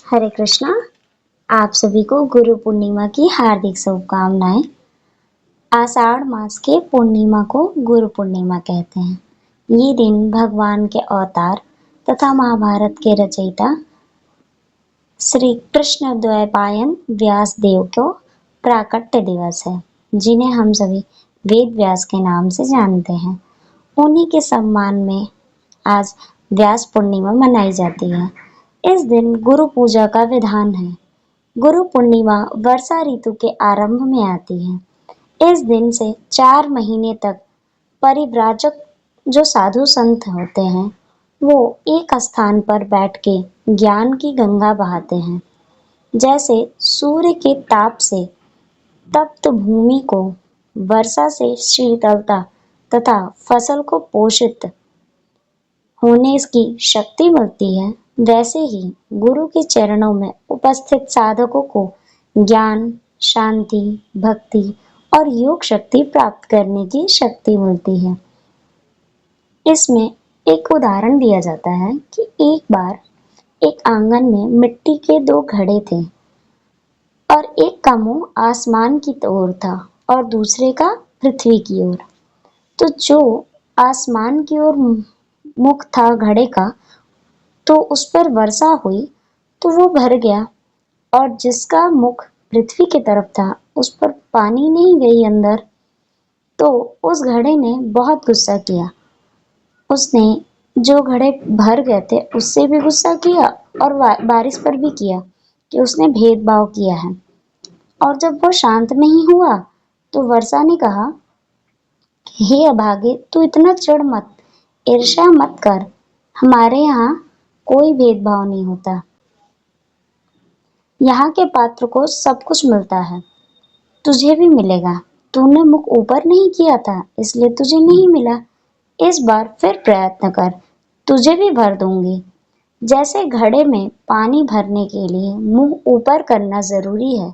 हरे कृष्णा। आप सभी को गुरु पूर्णिमा की हार्दिक शुभकामनाएं। आषाढ़ मास के पूर्णिमा को गुरु पूर्णिमा कहते हैं। ये दिन भगवान के अवतार तथा महाभारत के रचयिता श्री कृष्ण द्वैपायन व्यास देव को प्राकट्य दिवस है, जिन्हें हम सभी वेद व्यास के नाम से जानते हैं। उन्हीं के सम्मान में आज व्यास पूर्णिमा मनाई जाती है। इस दिन गुरु पूजा का विधान है। गुरु पूर्णिमा वर्षा ऋतु के आरंभ में आती है। इस दिन से 4 महीने तक परिव्राजक जो साधु संत होते हैं, वो एक स्थान पर बैठ के ज्ञान की गंगा बहाते हैं। जैसे सूर्य के ताप से तप्त भूमि को वर्षा से शीतलता तथा फसल को पोषित होने की शक्ति मिलती है, वैसे ही गुरु के चरणों में उपस्थित साधकों को ज्ञान, शांति, भक्ति और योग शक्ति प्राप्त करने की शक्ति मिलती है। इसमें एक उदाहरण दिया जाता है कि एक बार एक आंगन में मिट्टी के 2 घड़े थे और एक का मुंह आसमान की ओर था और दूसरे का पृथ्वी की ओर। तो जो आसमान की ओर मुख था घड़े का, तो उस पर वर्षा हुई तो वो भर गया, और जिसका मुख पृथ्वी की तरफ था उस पर पानी नहीं गई अंदर। तो उस घड़े ने बहुत गुस्सा किया। उसने जो घड़े भर गए थे उससे भी गुस्सा किया और बारिश पर भी किया कि उसने भेदभाव किया है। और जब वो शांत नहीं हुआ तो वर्षा ने कहा, हे अभागे, तू इतना चिढ़ मत, ईर्ष्या मत कर। हमारे यहाँ कोई भेदभाव नहीं होता। यहाँ के पात्र को सब कुछ मिलता है, तुझे भी मिलेगा। तूने मुख ऊपर नहीं किया था इसलिए तुझे नहीं मिला। इस बार फिर प्रयत्न कर, तुझे भी भर दूंगी। जैसे घड़े में पानी भरने के लिए मुंह ऊपर करना जरूरी है,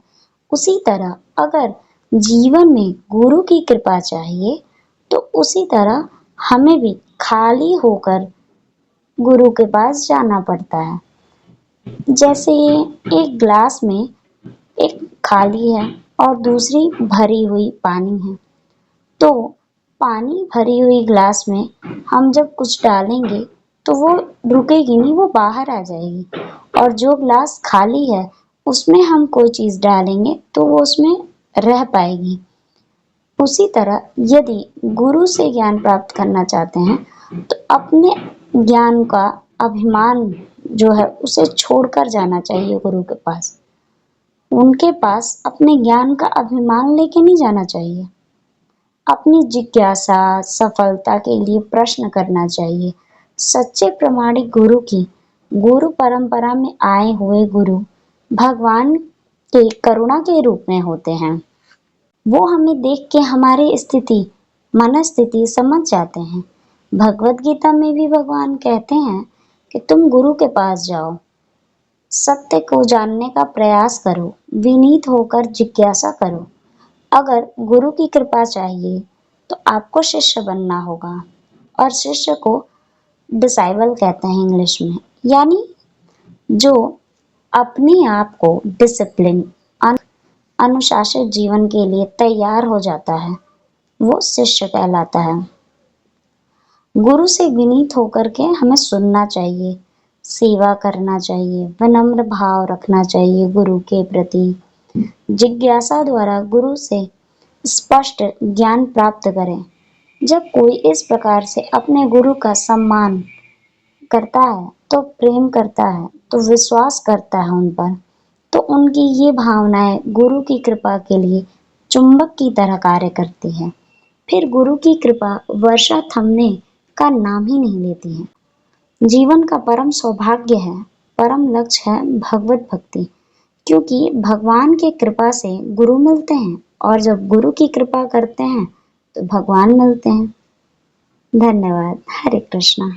उसी तरह अगर जीवन में गुरु की कृपा चाहिए तो उसी तरह हमें भी खाली होकर गुरु के पास जाना पड़ता है। जैसे एक ग्लास में एक खाली है और दूसरी भरी हुई पानी है, तो पानी भरी हुई ग्लास में हम जब कुछ डालेंगे तो वो रुकेगी नहीं, वो बाहर आ जाएगी। और जो ग्लास खाली है उसमें हम कोई चीज़ डालेंगे तो वो उसमें रह पाएगी। उसी तरह यदि गुरु से ज्ञान प्राप्त करना चाहते हैं तो अपने ज्ञान का अभिमान जो है उसे छोड़कर जाना चाहिए गुरु के पास। उनके पास अपने ज्ञान का अभिमान लेके नहीं जाना चाहिए। अपनी जिज्ञासा सफलता के लिए प्रश्न करना चाहिए। सच्चे प्रामाणिक गुरु की गुरु परंपरा में आए हुए गुरु भगवान के करुणा के रूप में होते हैं। वो हमें देख के हमारी स्थिति मनस्थिति समझ जाते हैं। भगवत गीता में भी भगवान कहते हैं कि तुम गुरु के पास जाओ, सत्य को जानने का प्रयास करो, विनीत होकर जिज्ञासा करो। अगर गुरु की कृपा चाहिए तो आपको शिष्य बनना होगा, और शिष्य को डिसाइबल कहते हैं इंग्लिश में, यानी जो अपने आप को डिसिप्लिन अनुशासित जीवन के लिए तैयार हो जाता है वो शिष्य कहलाता है। गुरु से विनीत होकर के हमें सुनना चाहिए, सेवा करना चाहिए, विनम्र भाव रखना चाहिए गुरु के प्रति। जिज्ञासा द्वारा गुरु से स्पष्ट ज्ञान प्राप्त करें। जब कोई इस प्रकार से अपने गुरु का सम्मान करता है, तो प्रेम करता है, तो विश्वास करता है उन पर, तो उनकी ये भावनाएं गुरु की कृपा के लिए चुंबक की तरह कार्य करती है। फिर गुरु की कृपा वर्षा थमने का नाम ही नहीं लेती है। जीवन का परम सौभाग्य है, परम लक्ष्य है भगवत भक्ति, क्योंकि भगवान के कृपा से गुरु मिलते हैं, और जब गुरु की कृपा करते हैं तो भगवान मिलते हैं। धन्यवाद। हरे कृष्णा।